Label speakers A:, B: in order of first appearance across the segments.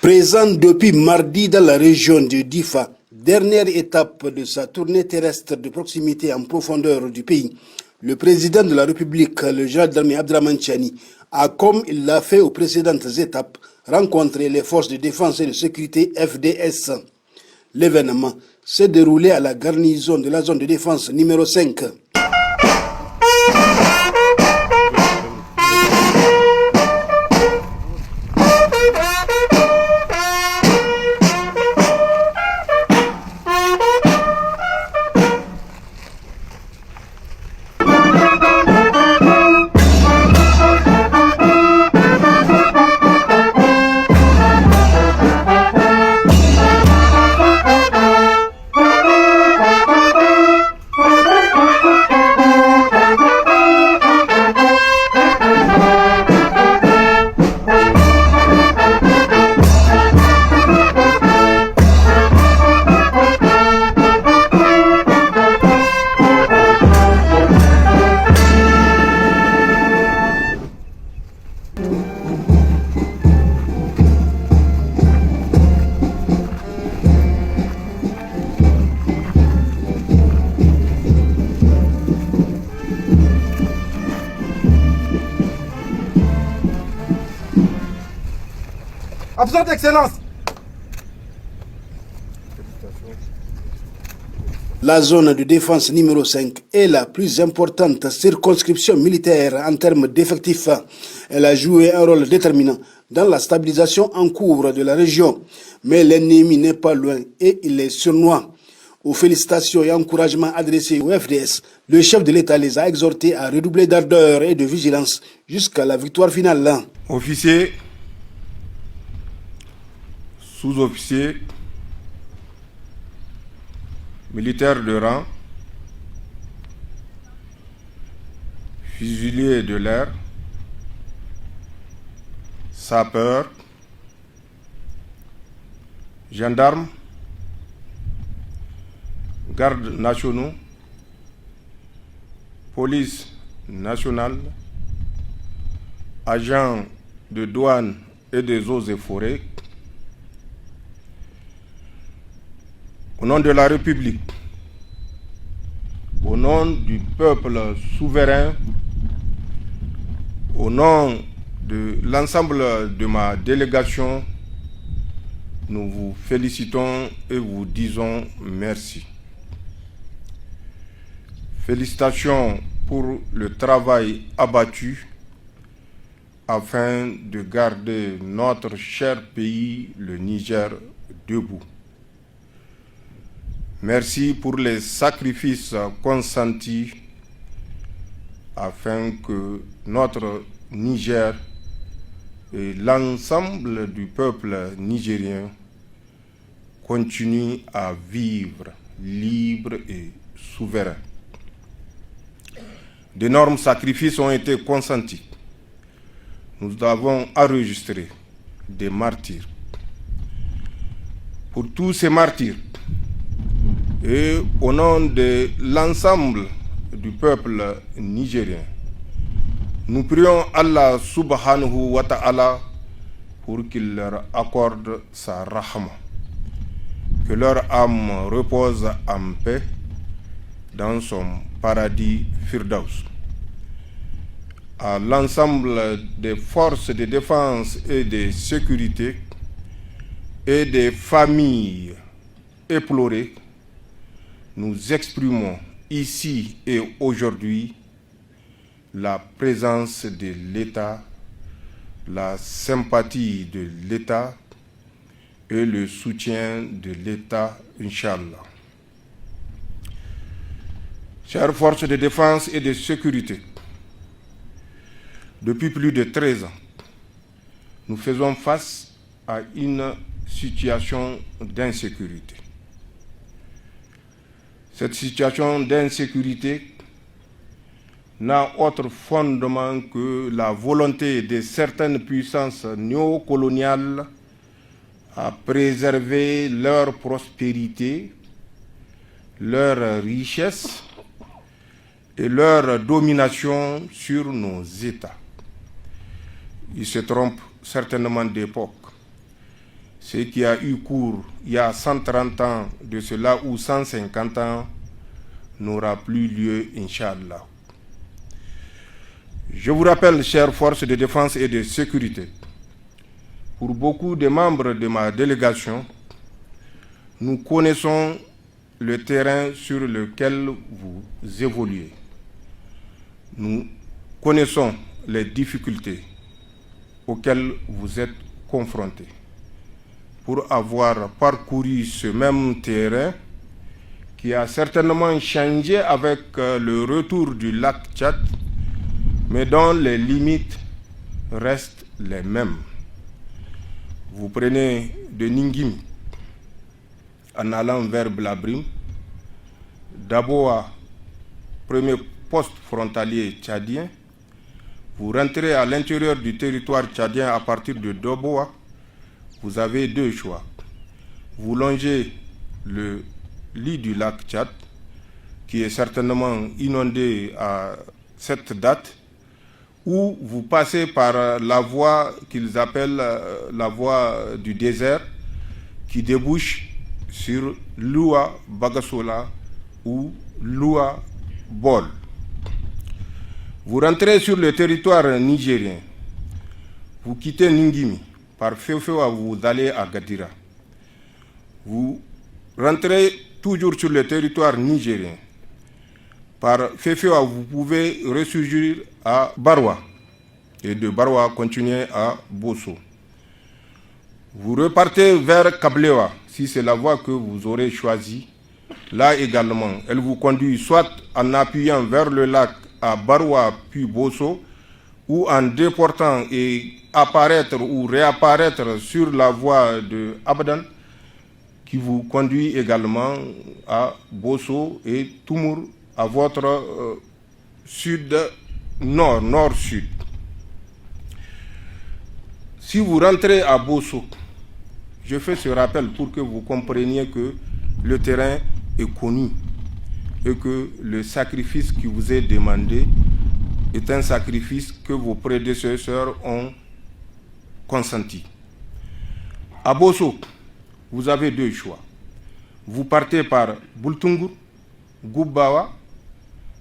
A: Présent depuis mardi dans la région de Difa, dernière étape de sa tournée terrestre de proximité en profondeur du pays, le président de la République, le général d'armée Abdrahmane Tchiani, a, comme il l'a fait aux précédentes étapes, rencontré les forces de défense et de sécurité FDS. L'événement s'est déroulé à la garnison de la zone de défense numéro 5.
B: Absente Excellence.
A: La zone de défense numéro 5 est la plus importante circonscription militaire en termes d'effectifs. Elle a joué un rôle déterminant dans la stabilisation en cours de la région. Mais l'ennemi n'est pas loin et il est sournois. Aux félicitations et encouragements adressés au FDS, le chef de l'État les a exhortés à redoubler d'ardeur et de vigilance jusqu'à la victoire finale.
B: Officiers, sous-officiers, militaires de rang, fusiliers de l'air, sapeurs, gendarmes, gardes nationaux, police nationale, agents de douane et des eaux et forêts. Au nom de la République, au nom du peuple souverain, au nom de l'ensemble de ma délégation, nous vous félicitons et vous disons merci. Félicitations pour le travail abattu afin de garder notre cher pays, le Niger, debout. Merci pour les sacrifices consentis afin que notre Niger et l'ensemble du peuple nigérien continuent à vivre libre et souverain. D'énormes sacrifices ont été consentis. Nous avons enregistré des martyrs. Pour tous ces martyrs, et au nom de l'ensemble du peuple nigérien, nous prions Allah subhanahu wa ta'ala pour qu'il leur accorde sa rahma, que leur âme repose en paix dans son paradis Firdaus. À l'ensemble des forces de défense et de sécurité et des familles éplorées, nous exprimons ici et aujourd'hui la présence de l'État, la sympathie de l'État et le soutien de l'État, Inch'Allah. Chères forces de défense et de sécurité, depuis plus de 13 ans, nous faisons face à une situation d'insécurité. Cette situation d'insécurité n'a autre fondement que la volonté de certaines puissances néocoloniales à préserver leur prospérité, leur richesse et leur domination sur nos États. Ils se trompent certainement d'époque. Ce qui a eu cours il y a 130 ans de cela ou 150 ans n'aura plus lieu, Inch'Allah. Je vous rappelle, chères forces de défense et de sécurité, pour beaucoup de membres de ma délégation, nous connaissons le terrain sur lequel vous évoluez. Nous connaissons les difficultés auxquelles vous êtes confrontés. Pour avoir parcouru ce même terrain, qui a certainement changé avec le retour du lac Tchad, mais dont les limites restent les mêmes. Vous prenez de Ningimi en allant vers Blabrim, d'Aboa, premier poste frontalier tchadien, vous rentrez à l'intérieur du territoire tchadien à partir de Doboa, vous avez deux choix. Vous longez le lit du lac Tchad, qui est certainement inondé à cette date, ou vous passez par la voie qu'ils appellent la voie du désert, qui débouche sur Loua Bagasola ou Loua Bol. Vous rentrez sur le territoire nigérien, vous quittez Ningimi, par Féféwa vous allez à Gadira. Vous rentrez toujours sur le territoire nigérien. Par Féféwa, vous pouvez ressurgir à Barwa et de Barwa continuer à Bosso. Vous repartez vers Kablewa, si c'est la voie que vous aurez choisie. Là également, elle vous conduit soit en appuyant vers le lac à Barwa puis Bosso, ou en déportant et apparaître ou réapparaître sur la voie de Abadan, qui vous conduit également à Bosso et Toumour, à votre sud-nord, nord-sud. Si vous rentrez à Bosso, je fais ce rappel pour que vous compreniez que le terrain est connu et que le sacrifice qui vous est demandé est un sacrifice que vos prédécesseurs ont consenti. À Bosso, vous avez deux choix. Vous partez par Bultungur, Goubawa,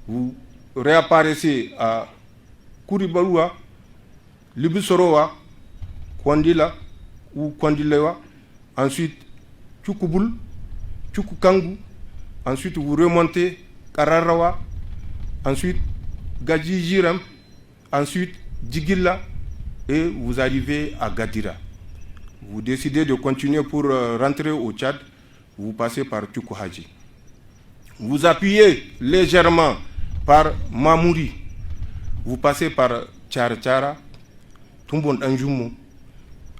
B: vous réapparaissez à Kouribaoua, Libisoroa, Kwandila ou Kwandilewa, ensuite Tchoukoubul, Tchoukoukangou, ensuite vous remontez Kararawa, ensuite Gadjijiram, ensuite Djigilla et vous arrivez à Gadira. Vous décidez de continuer pour rentrer au Tchad, vous passez par Tchoukohaji. Vous appuyez légèrement par Mamouri, vous passez par Tchara, Tumbon Anjoumo,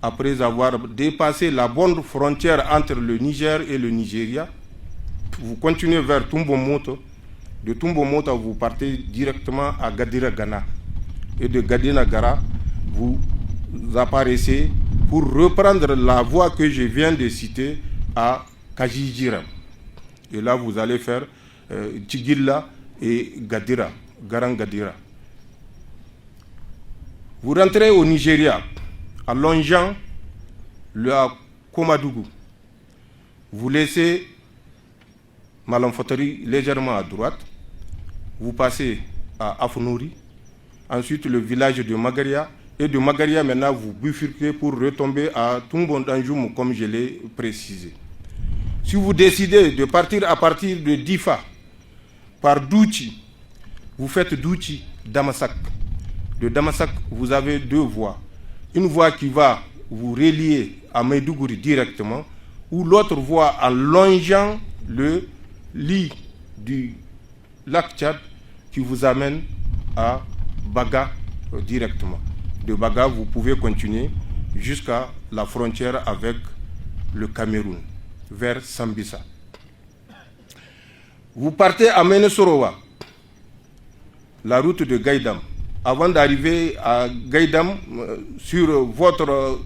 B: après avoir dépassé la bonne frontière entre le Niger et le Nigeria. Vous continuez vers Tumbomoto. De Tumbomoto, vous partez directement à Gadira Ghana. Et de Gadina Gara, vous apparaissez pour reprendre la voie que je viens de citer à Kajijiram. Et là, vous allez faire Tchigilla et Gadira, Garan Gadira. Vous rentrez au Nigeria, en longeant le Komadougou. Vous laissez Malamfotari légèrement à droite. Vous passez à Afonouri. Ensuite, le village de Magaria. Et de Magaria, maintenant, vous bifurquez pour retomber à Tumbondanjoum, comme je l'ai précisé. Si vous décidez de partir à partir de Difa, par Douchi, vous faites Douchi-Damasak. De Damasak, vous avez deux voies. Une voie qui va vous relier à Maïdougouri directement, ou l'autre voie en longeant le lit du lac Tchad qui vous amène à Baga directement. De Baga, vous pouvez continuer jusqu'à la frontière avec le Cameroun, vers Sambisa. Vous partez à Menesoroa, la route de Gaïdam. Avant d'arriver à Gaïdam, sur votre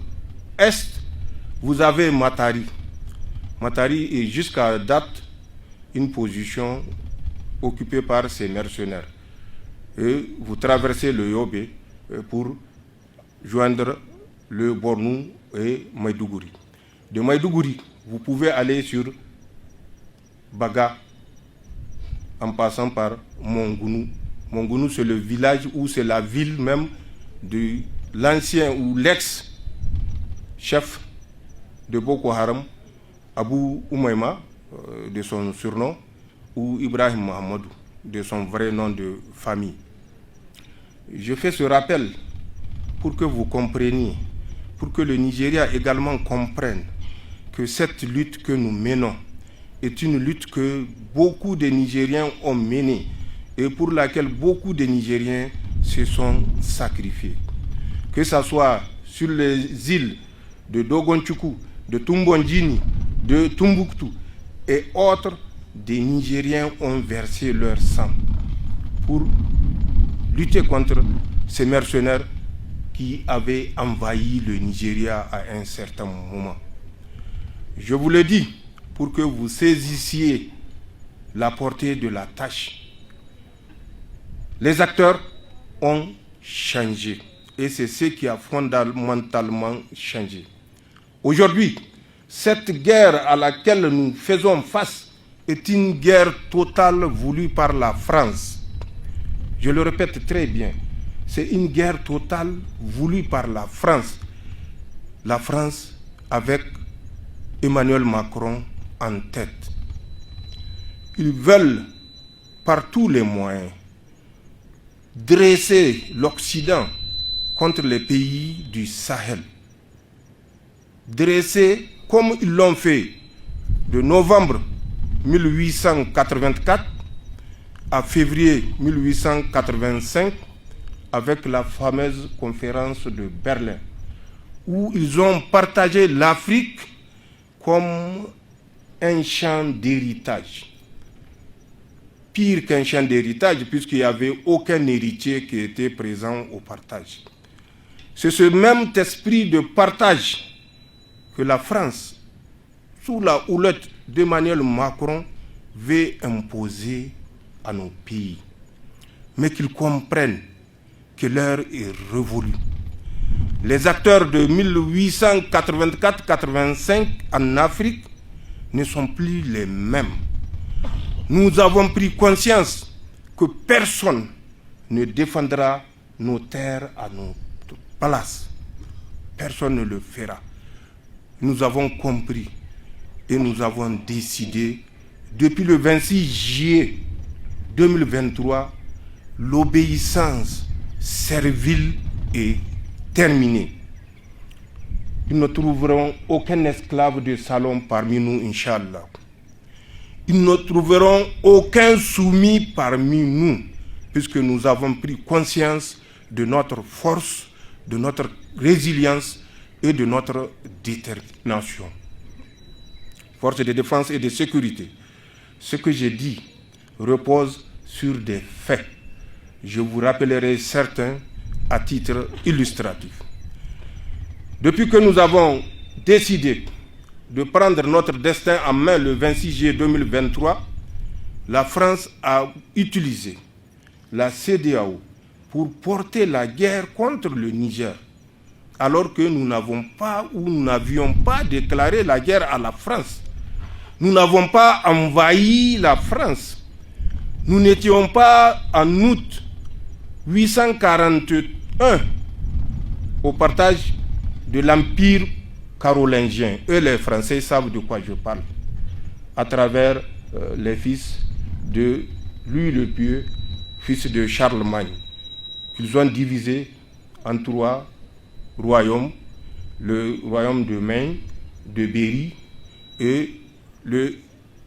B: est, vous avez Matari. Matari est jusqu'à date une position occupée par ces mercenaires. Et vous traversez le Yobé pour joindre le Bornou et Maïdougouri. de Maïdougouri, vous pouvez aller sur Baga en passant par Mongounou. Mongounou, c'est le village ou c'est la ville même de l'ancien ou l'ex-chef de Boko Haram, Abou Oumaima, de son surnom, ou Ibrahim Mohamedou, de son vrai nom de famille. Je fais ce rappel pour que vous compreniez, pour que le Nigeria également comprenne que cette lutte que nous menons est une lutte que beaucoup de Nigériens ont menée et pour laquelle beaucoup de Nigériens se sont sacrifiés. Que ce soit sur les îles de Dogonchoukou, de Tumbondjini, de Tombouctou et autres, des Nigériens ont versé leur sang pour lutter contre ces mercenaires qui avaient envahi le Nigeria à un certain moment. Je vous le dis pour que vous saisissiez la portée de la tâche. Les acteurs ont changé et c'est ce qui a fondamentalement changé. Aujourd'hui, cette guerre à laquelle nous faisons face est une guerre totale voulue par la France. Je le répète très bien, c'est une guerre totale voulue par la France. La France avec Emmanuel Macron en tête. Ils veulent par tous les moyens dresser l'Occident contre les pays du Sahel. Dresser comme ils l'ont fait de novembre 1884 à février 1885 avec la fameuse conférence de Berlin, où ils ont partagé l'Afrique comme un champ d'héritage. Pire qu'un champ d'héritage, puisqu'il n'y avait aucun héritier qui était présent au partage. C'est ce même esprit de partage que la France, sous la houlette d'Emmanuel Macron, veut imposer à nos pays. Mais qu'ils comprennent que l'heure est révolue. Les acteurs de 1884-85 en Afrique ne sont plus les mêmes. Nous avons pris conscience que personne ne défendra nos terres à notre place. Personne ne le fera. Nous avons compris et nous avons décidé, depuis le 26 juillet 2023, l'obéissance servile est terminée. Ils ne trouveront aucun esclave de salon parmi nous, Inch'Allah. Ils ne trouveront aucun soumis parmi nous, puisque nous avons pris conscience de notre force, de notre résilience et de notre détermination. Forces de défense et de sécurité. Ce que j'ai dit repose sur des faits. Je vous rappellerai certains à titre illustratif. Depuis que nous avons décidé de prendre notre destin en main le 26 juillet 2023, la France a utilisé la CEDEAO pour porter la guerre contre le Niger, alors que nous n'avons pas ou nous n'avions pas déclaré la guerre à la France. Nous n'avons pas envahi la France. Nous n'étions pas en août 841 au partage de l'Empire carolingien. Eux, les Français, savent de quoi je parle. À travers les fils de Louis le Pieux, fils de Charlemagne, qu'ils ont divisé en 3 royaumes, le royaume de Maine, de Berry et le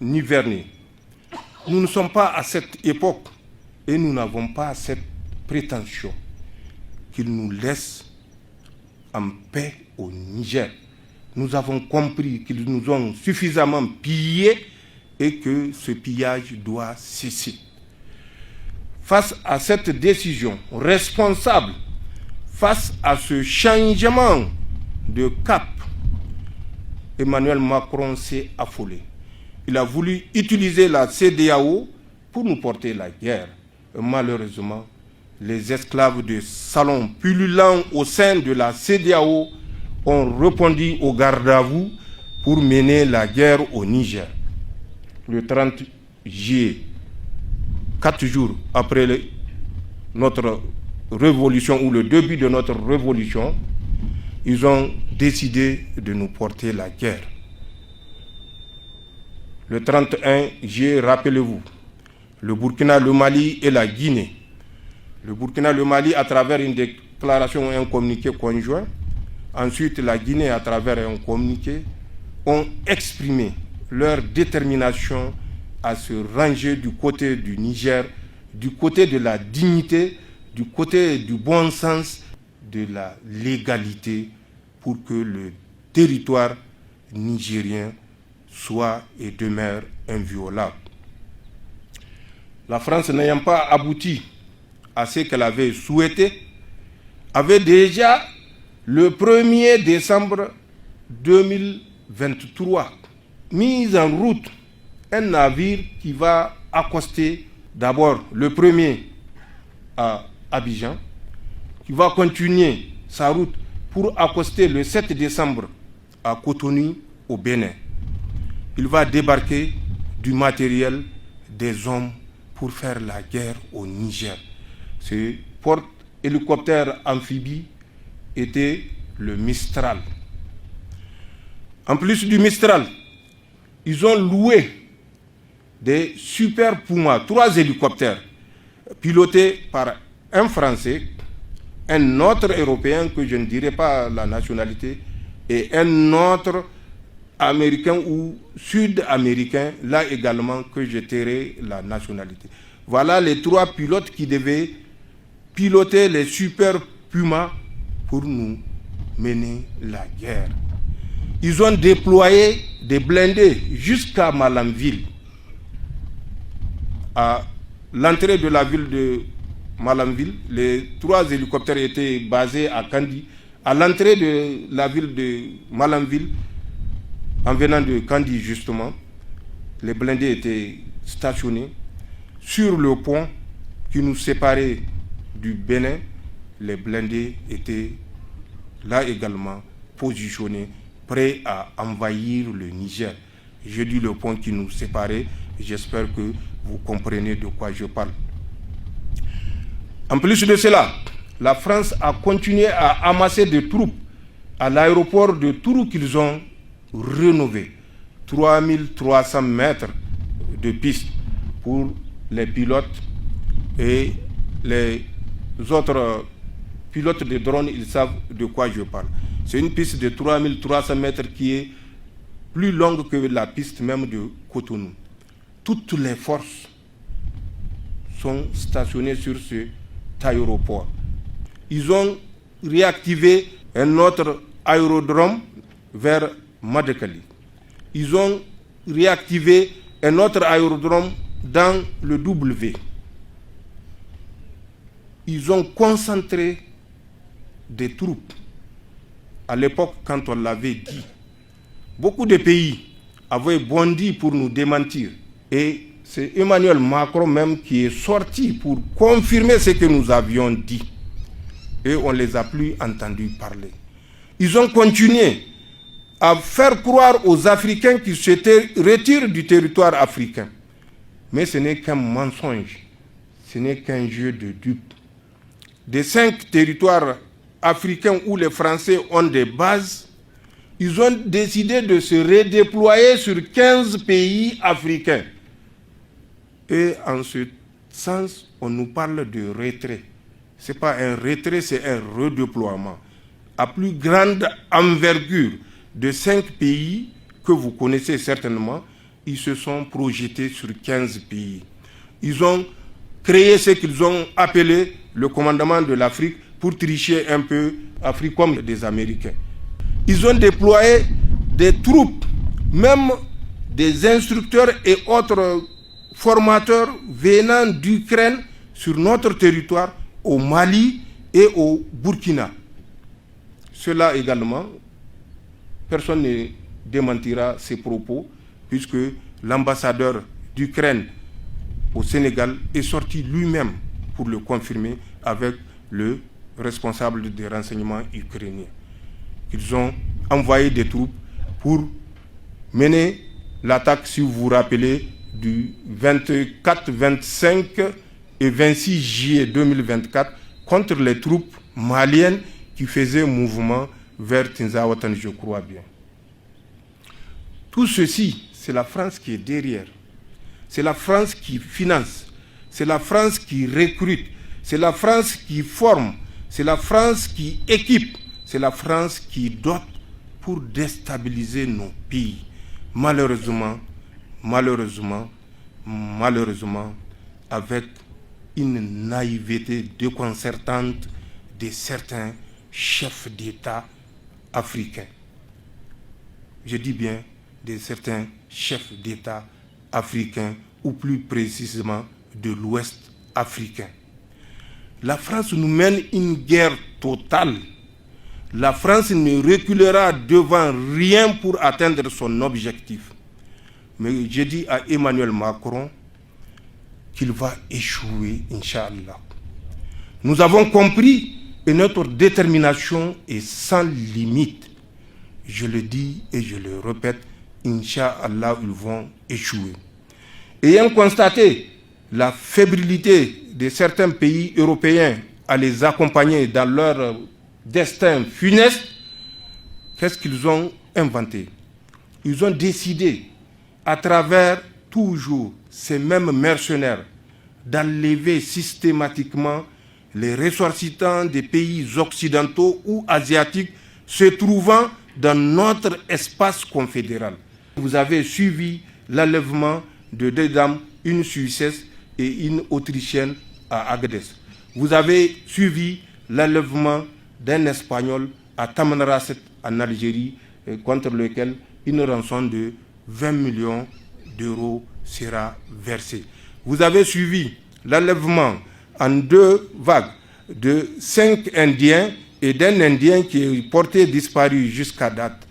B: Nivernais. Nous ne sommes pas à cette époque et nous n'avons pas cette prétention qu'ils nous laissent en paix au Niger. Nous avons compris qu'ils nous ont suffisamment pillés et que ce pillage doit cesser. Face à cette décision responsable, face à ce changement de cap, Emmanuel Macron s'est affolé. Il a voulu utiliser la CEDEAO pour nous porter la guerre. Et malheureusement, les esclaves de salon pullulant au sein de la CEDEAO ont répondu au garde à vous pour mener la guerre au Niger. Le 30 juillet, 4 jours après notre révolution ou le début de notre révolution, ils ont décidé de nous porter la guerre. Le 31 juillet, rappelez-vous, le Burkina, le Mali et la Guinée. Le Burkina, le Mali à travers une déclaration et un communiqué conjoint. Ensuite, la Guinée à travers un communiqué ont exprimé leur détermination à se ranger du côté du Niger, du côté de la dignité, du côté du bon sens, de la légalité, pour que le territoire nigérien soit et demeure inviolable. La France, n'ayant pas abouti à ce qu'elle avait souhaité, avait déjà le 1er décembre 2023 mis en route un navire qui va accoster d'abord le 1er à Abidjan, qui va continuer sa route pour accoster le 7 décembre à Cotonou au Bénin. Il va débarquer du matériel, des hommes pour faire la guerre au Niger. Ce porte-hélicoptère amphibie était le Mistral. En plus du Mistral, ils ont loué des Super Puma, 3 hélicoptères, pilotés par un Français, un autre Européen que je ne dirai pas la nationalité, et un autre Américain ou Sud-Américain, là également que je tairai la nationalité. Voilà les 3 pilotes qui devaient piloter les Super Puma pour nous mener la guerre. Ils ont déployé des blindés jusqu'à Malanville. À l'entrée de la ville de Malanville, les 3 hélicoptères étaient basés à Kandi. À l'entrée de la ville de Malanville, en venant de Kandi justement, les blindés étaient stationnés. Sur le pont qui nous séparait du Bénin, les blindés étaient là également positionnés, prêts à envahir le Niger. Je dis le pont qui nous séparait, j'espère que vous comprenez de quoi je parle. En plus de cela, la France a continué à amasser des troupes à l'aéroport de Tourou qu'ils ont rénové. 3300 mètres de piste pour les pilotes et les autres pilotes de drones, ils savent de quoi je parle. C'est une piste de 3300 mètres qui est plus longue que la piste même de Cotonou. Toutes les forces sont stationnées sur cet aéroport. Ils ont réactivé un autre aérodrome vers Madekali. Ils ont réactivé un autre aérodrome dans le W. Ils ont concentré des troupes. À l'époque, quand on l'avait dit, beaucoup de pays avaient bondi pour nous démentir. Et c'est Emmanuel Macron même qui est sorti pour confirmer ce que nous avions dit. Et on ne les a plus entendus parler. Ils ont continué à faire croire aux Africains qu'ils se retirent du territoire africain. Mais ce n'est qu'un mensonge, ce n'est qu'un jeu de dupes. Des 5 territoires africains où les Français ont des bases, ils ont décidé de se redéployer sur 15 pays africains. Et en ce sens, on nous parle de retrait. Ce n'est pas un retrait, c'est un redéploiement. À plus grande envergure de 5 pays que vous connaissez certainement, ils se sont projetés sur 15 pays. Ils ont créé ce qu'ils ont appelé le commandement de l'Afrique pour tricher un peu l'Afrique comme des Américains. Ils ont déployé des troupes, même des instructeurs et autres formateurs venant d'Ukraine sur notre territoire, au Mali et au Burkina. Cela également, personne ne démentira ces propos, puisque l'ambassadeur d'Ukraine au Sénégal est sorti lui-même pour le confirmer avec le responsable des renseignements ukrainiens. Ils ont envoyé des troupes pour mené l'attaque, si vous vous rappelez, du 24, 25 et 26 juillet 2024 contre les troupes maliennes qui faisaient mouvement vers Tinzawatan, je crois bien. Tout ceci, c'est la France qui est derrière. C'est la France qui finance. C'est la France qui recrute. C'est la France qui forme. C'est la France qui équipe. C'est la France qui dote pour déstabiliser nos pays. Malheureusement, avec une naïveté déconcertante de certains chefs d'État africains. Je dis bien de certains chefs d'État africains, ou plus précisément de l'Ouest africain. La France nous mène une guerre totale. La France ne reculera devant rien pour atteindre son objectif. Mais j'ai dit à Emmanuel Macron qu'il va échouer, Inch'Allah. Nous avons compris et notre détermination est sans limite. Je le dis et je le répète, Inch'Allah, ils vont échouer. Ayant constaté la fébrilité de certains pays européens à les accompagner dans leur destin funeste, qu'est-ce qu'ils ont inventé? Ils ont décidé, à travers toujours ces mêmes mercenaires, d'enlever systématiquement les ressortissants des pays occidentaux ou asiatiques se trouvant dans notre espace confédéral. Vous avez suivi l'enlèvement de 2 dames, une Suissesse et une Autrichienne à Agadez. Vous avez suivi l'enlèvement d'un Espagnol à Tamanrasset en Algérie, contre lequel une rançon de 20 millions d'euros sera versée. Vous avez suivi l'enlèvement en 2 vagues de 5 Indiens et d'un Indien qui est porté disparu jusqu'à date.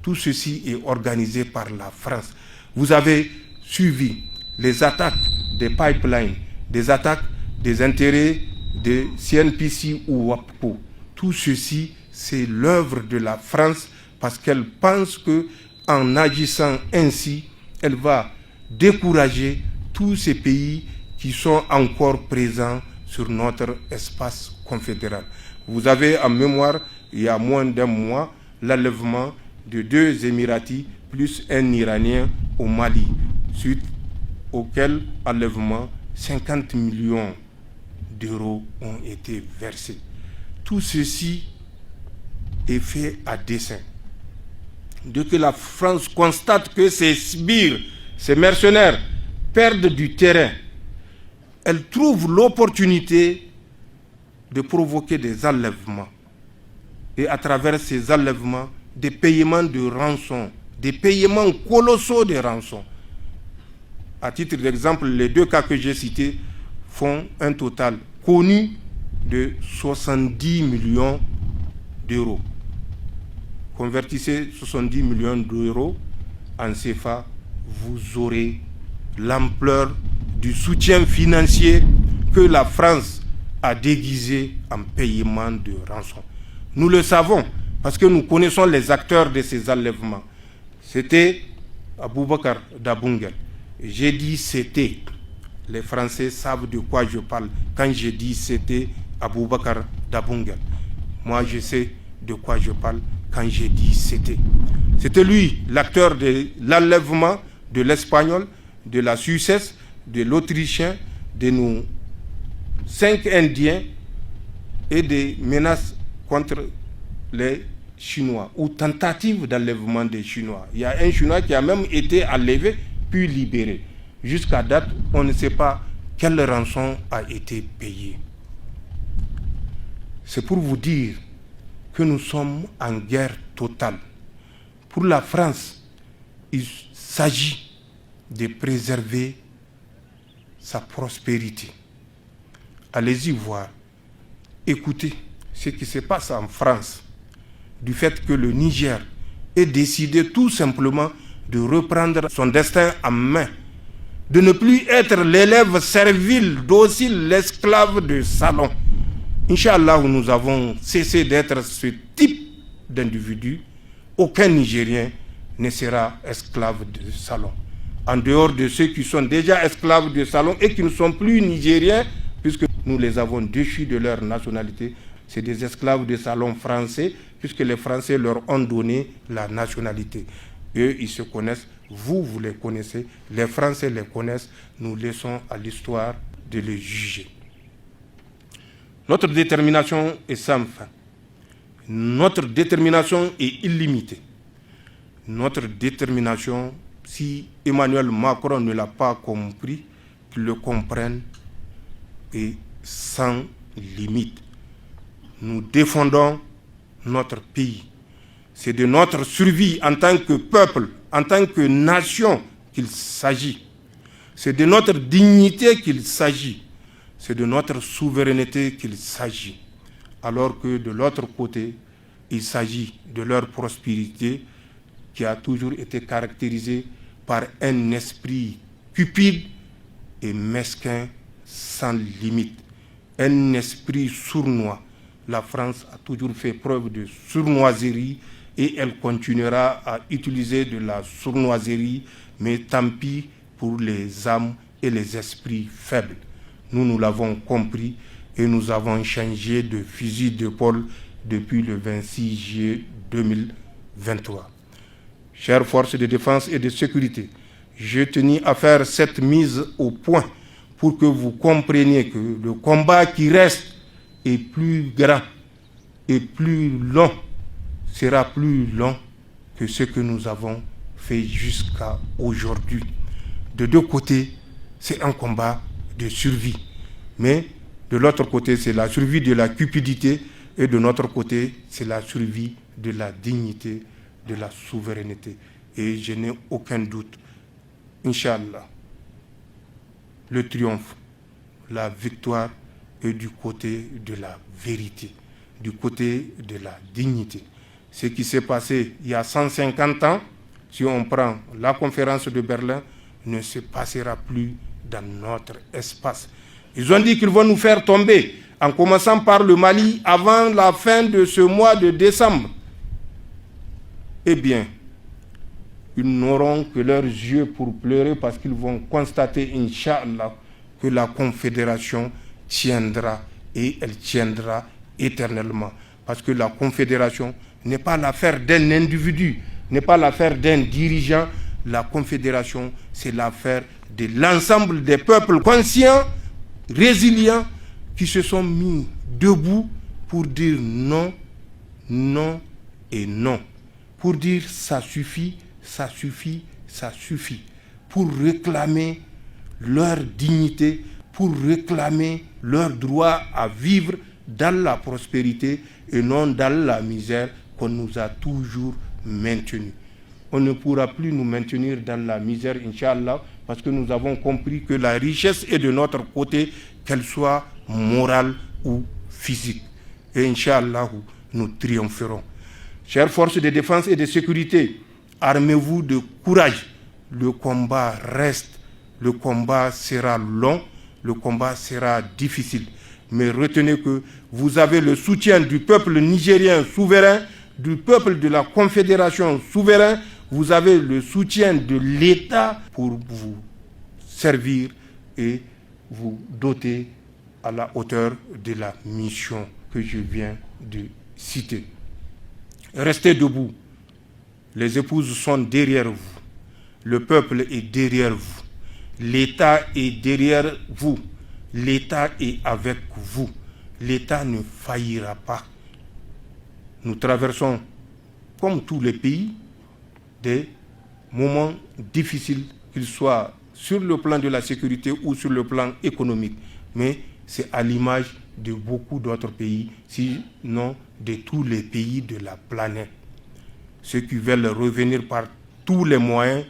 B: Tout ceci est organisé par la France. Vous avez suivi les attaques des pipelines, des attaques des intérêts de CNPC ou WAPCO. Tout ceci, c'est l'œuvre de la France parce qu'elle pense qu'en agissant ainsi, elle va décourager tous ces pays qui sont encore présents sur notre espace confédéral. Vous avez en mémoire, il y a moins d'un mois, l'enlèvement de 2 Émiratis plus un Iranien au Mali, suite auquel enlèvement 50 millions d'euros ont été versés. Tout ceci est fait à dessein. Dès que la France constate que ces sbires, ces mercenaires perdent du terrain, elle trouve l'opportunité de provoquer des enlèvements. Et à travers ces enlèvements, des paiements de rançon, des paiements colossaux de rançon. À titre d'exemple, les 2 cas que j'ai cités font un total connu de 70 millions d'euros. Convertissez 70 millions d'euros en CFA, vous aurez l'ampleur du soutien financier que la France a déguisé en paiement de rançon. Nous le savons parce que nous connaissons les acteurs de ces enlèvements. C'était Aboubakar Dabungel. J'ai dit c'était. Les Français savent de quoi je parle quand je dis c'était Aboubakar Dabungel. Moi, je sais de quoi je parle quand je dis c'était. C'était lui, l'acteur de l'enlèvement de l'Espagnol, de la Suissesse, de l'Autrichien, de nos 5 Indiens et des menaces contre les Chinois, ou tentative d'enlèvement des Chinois. Il y a un Chinois qui a même été enlevé puis libéré. Jusqu'à date, on ne sait pas quelle rançon a été payée. C'est pour vous dire que nous sommes en guerre totale. Pour la France, il s'agit de préserver sa prospérité. Allez-y voir, écoutez ce qui se passe en France, du fait que le Niger ait décidé tout simplement de reprendre son destin en main, de ne plus être l'élève servile, docile, l'esclave de salon. Inch'Allah, nous avons cessé d'être ce type d'individu. Aucun Nigérien ne sera esclave de salon. En dehors de ceux qui sont déjà esclaves de salon et qui ne sont plus nigériens, puisque nous les avons déchus de leur nationalité, c'est des esclaves de salon français, puisque les Français leur ont donné la nationalité. Eux, ils se connaissent, vous les connaissez, les Français les connaissent, nous laissons à l'histoire de les juger. Notre détermination est sans fin. Notre détermination est illimitée. Notre détermination, si Emmanuel Macron ne l'a pas compris, qu'il le comprenne, est sans limite. Nous défendons notre pays. C'est de notre survie en tant que peuple, en tant que nation qu'il s'agit. C'est de notre dignité qu'il s'agit. C'est de notre souveraineté qu'il s'agit. Alors que de l'autre côté, il s'agit de leur prospérité qui a toujours été caractérisée par un esprit cupide et mesquin sans limite. Un esprit sournois. La France a toujours fait preuve de sournoiserie et elle continuera à utiliser de la sournoiserie, mais tant pis pour les âmes et les esprits faibles. Nous l'avons compris et nous avons changé de fusil d'épaule depuis le 26 juillet 2023. Chères forces de défense et de sécurité, je tenais à faire cette mise au point pour que vous compreniez que le combat qui reste est plus grand et plus long, sera plus long que ce que nous avons fait jusqu'à aujourd'hui. De deux côtés, c'est un combat de survie. Mais de l'autre côté, c'est la survie de la cupidité et de notre côté, c'est la survie de la dignité, de la souveraineté. Et je n'ai aucun doute, Inch'Allah, le triomphe, la victoire est du côté de la vérité, du côté de la dignité. Ce qui s'est passé il y a 150 ans, si on prend la conférence de Berlin, ne se passera plus dans notre espace. Ils ont dit qu'ils vont nous faire tomber, en commençant par le Mali, avant la fin de ce mois de décembre. Eh bien, ils n'auront que leurs yeux pour pleurer parce qu'ils vont constater, Inch'Allah, que la Confédération tiendra et elle tiendra éternellement. Parce que la Confédération n'est pas l'affaire d'un individu, n'est pas l'affaire d'un dirigeant. La Confédération, c'est l'affaire de l'ensemble des peuples conscients, résilients, qui se sont mis debout pour dire non, non et non. Pour dire ça suffit, ça suffit, ça suffit. Pour réclamer leur dignité, pour réclamer leur droit à vivre dans la prospérité et non dans la misère qu'on nous a toujours maintenus. On ne pourra plus nous maintenir dans la misère, Inch'Allah, parce que nous avons compris que la richesse est de notre côté, qu'elle soit morale ou physique. Et Inch'Allah, nous triompherons. Chères forces de défense et de sécurité, armez-vous de courage. Le combat reste, le combat sera long, le combat sera difficile. Mais retenez que vous avez le soutien du peuple nigérien souverain, du peuple de la Confédération souverain, vous avez le soutien de l'État pour vous servir et vous doter à la hauteur de la mission que je viens de citer. Restez debout. Les épouses sont derrière vous. Le peuple est derrière vous. L'État est derrière vous. L'État est avec vous. L'État ne faillira pas. Nous traversons, comme tous les pays, des moments difficiles, qu'ils soient sur le plan de la sécurité ou sur le plan économique. Mais c'est à l'image de beaucoup d'autres pays, sinon de tous les pays de la planète. Ceux qui veulent revenir par tous les moyens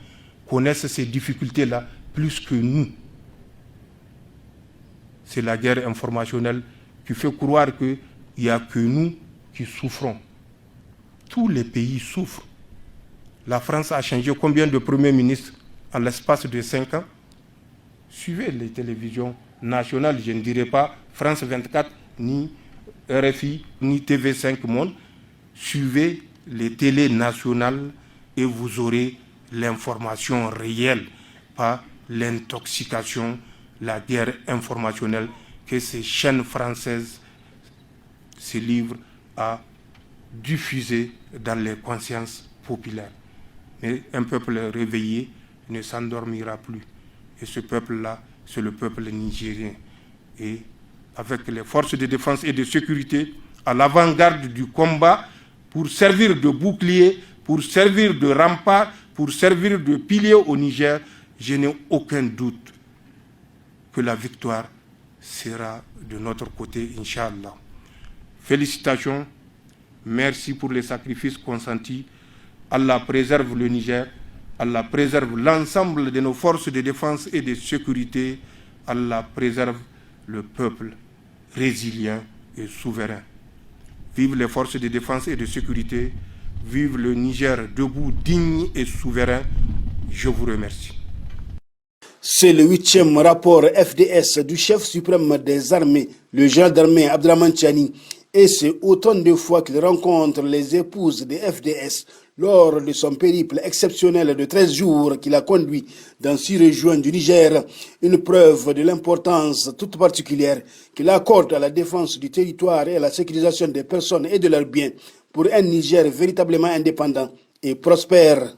B: connaissent ces difficultés-là plus que nous. C'est la guerre informationnelle qui fait croire qu'il n'y a que nous qui souffrons. Tous les pays souffrent. La France a changé combien de premiers ministres en l'espace de 5 ans? Suivez les télévisions nationales, je ne dirais pas France 24, ni RFI, ni TV5 Monde. Suivez les télés nationales et vous aurez l'information réelle, pas l'intoxication, la guerre informationnelle que ces chaînes françaises se livrent à diffuser dans les consciences populaires. Mais un peuple réveillé ne s'endormira plus. Et ce peuple-là, c'est le peuple nigérien. Et avec les forces de défense et de sécurité à l'avant-garde du combat pour servir de bouclier, pour servir de rempart, pour servir de pilier au Niger, je n'ai aucun doute que la victoire sera de notre côté, Inch'Allah. Félicitations, merci pour les sacrifices consentis. Allah préserve le Niger, Allah préserve l'ensemble de nos forces de défense et de sécurité, Allah préserve le peuple résilient et souverain. Vive les forces de défense et de sécurité, vive le Niger debout, digne et souverain. Je vous remercie.
A: C'est le 8e rapport FDS du chef suprême des armées, le général d'armée Abdrahmane Tchiani, et c'est autant de fois qu'il rencontre les épouses des FDS lors de son périple exceptionnel de 13 jours qu'il a conduit dans 6 régions du Niger, une preuve de l'importance toute particulière qu'il accorde à la défense du territoire et à la sécurisation des personnes et de leurs biens pour un Niger véritablement indépendant et prospère.